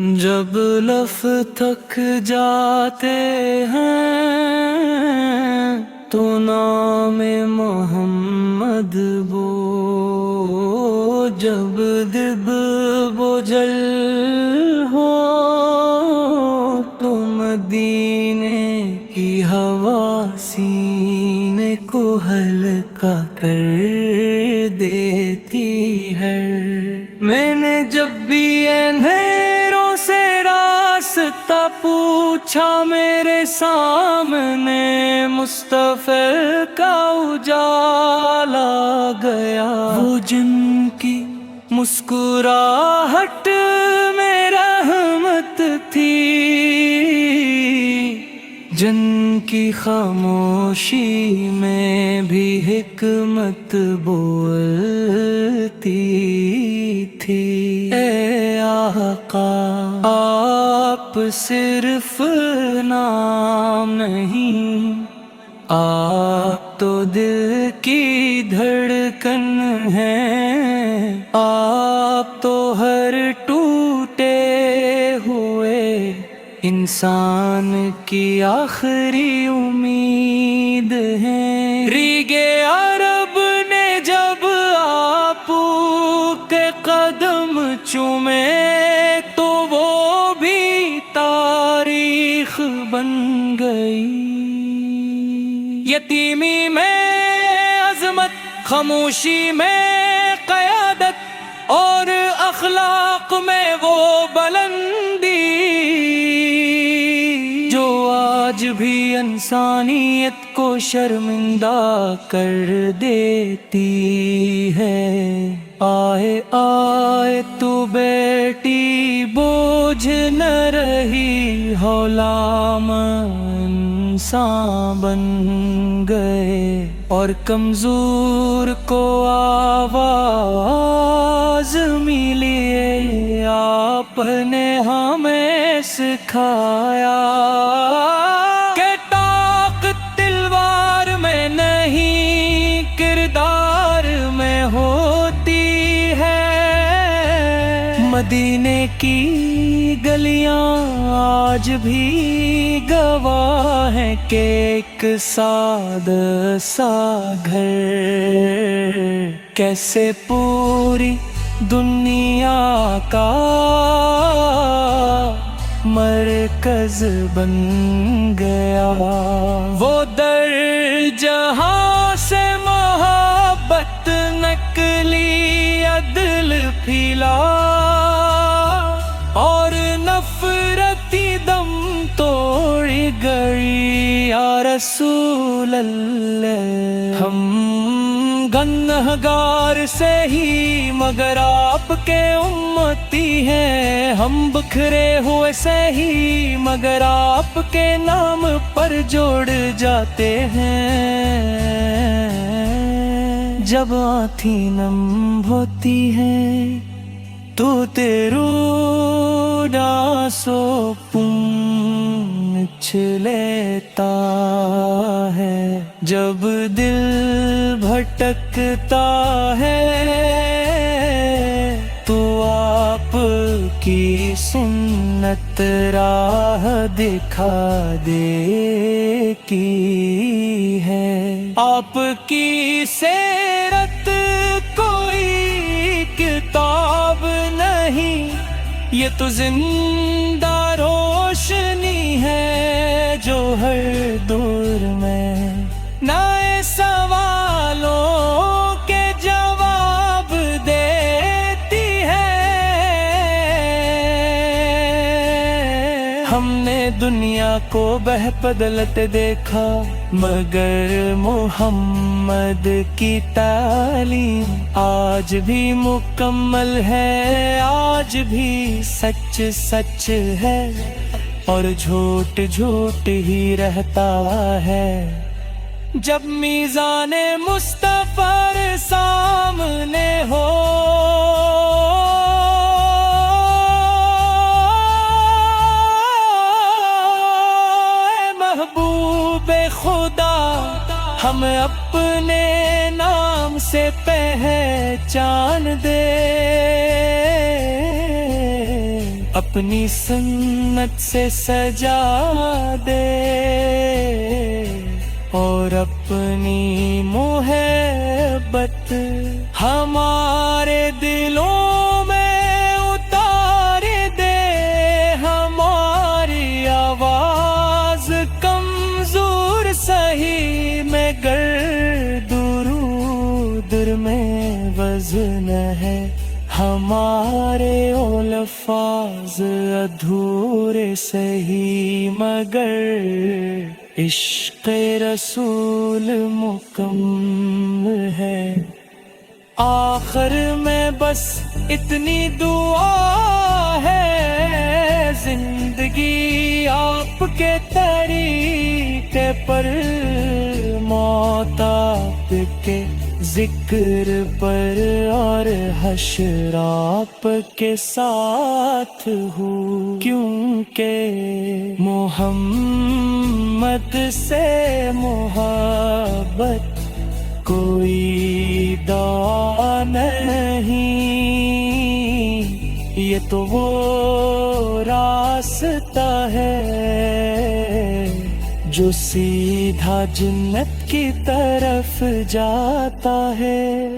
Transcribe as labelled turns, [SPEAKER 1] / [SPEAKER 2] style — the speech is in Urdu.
[SPEAKER 1] جب لف تھک جاتے ہیں تو نام محمد بو، جب دب بجل ہو تو مدینے کی ہوا سینے کو ہلکا کر دیتی ہے۔ میں نے جب بھی اندھیروں سے راستہ پوچھا، میرے سامنے مصطفیٰ کا اجالا گیا۔ وہ جن کی مسکراہٹ میں رحمت تھی، جن کی خاموشی میں بھی حکمت بولتی تھی۔ اے آقا آپ صرف نام نہیں، آپ تو دل کی دھڑکن ہیں، آپ تو ہر ٹوٹے ہوئے انسان کی آخری امید ہے۔ ریگے عرب نے جب آپ کے قدم چومے تو وہ بھی تاریخ بن گئی۔ یتیمی میں عظمت، خاموشی میں قیادت اور اخلاق میں وہ بلندی جو آج بھی انسانیت کو شرمندہ کر دیتی ہے۔ آئے آئے تو بیٹی بوجھ نہ رہی، غلام انسان بن گئے اور کمزور کو آواز ملی۔ آپ نے ہمیں سکھایا کہ طاقت تلوار میں نہیں، کردار میں ہوتی ہے۔ مدینے کی گلیاں آج بھی گواہ ہیں کہ ایک سادہ سا گھر کیسے پوری دنیا کا مرکز بن گیا۔ وہ در جہاں سے محبت نکلی، عدل پھیلا اور نفرتی دم توڑ گئی۔ یا رسول اللہ، ہم گنہگار سے ہی مگر آپ کے امتی ہیں، ہم بکھرے ہوئے سے ہی مگر آپ کے نام پر جوڑ جاتے ہیں۔ جب آنکھیں نم ہوتی ہیں تو تیرو ڈاسو پونچھ لیتا ہے، جب دل بھٹکتا ہے تو آپ کی سنت راہ دکھا دے کی ہے۔ آپ کی سیرت کوئی کتاب نہیں، یہ تو زندہ روشنی ہے جو ہر دور میں نئے سوالوں کے جواب دیتی ہے۔ ہم نے دنیا کو بہ بدلتے دیکھا مگر محمد کی تعلیم آج بھی مکمل ہے، آج بھی سچ سچ ہے اور جھوٹ جھوٹ ہی رہتا ہے۔ جب میزان مصطفیٰ سامنے ہو اے محبوب خدا، ہم اپنے نام سے پہچان دے، اپنی سنت سے سجا دے اور اپنی محبت ہمارے دلوں میں اتار دے. ہماری آواز کمزور سہی مگر درود میں وزن ہے. ہمارے الفاظ ادھورے سہی مگر عشق رسول مکمل ہے. آخر میں بس اتنی دعا ہے زندگی آپ کے طریقے پر موت آپ کے ذکر پر اور حشر آپ کے ساتھ ہو کیونکہ محمد سے محبت کوئی دعا نہیں. یہ تو وہ راستہ ہے جو سیدھا جنت کی طرف جاتا ہے.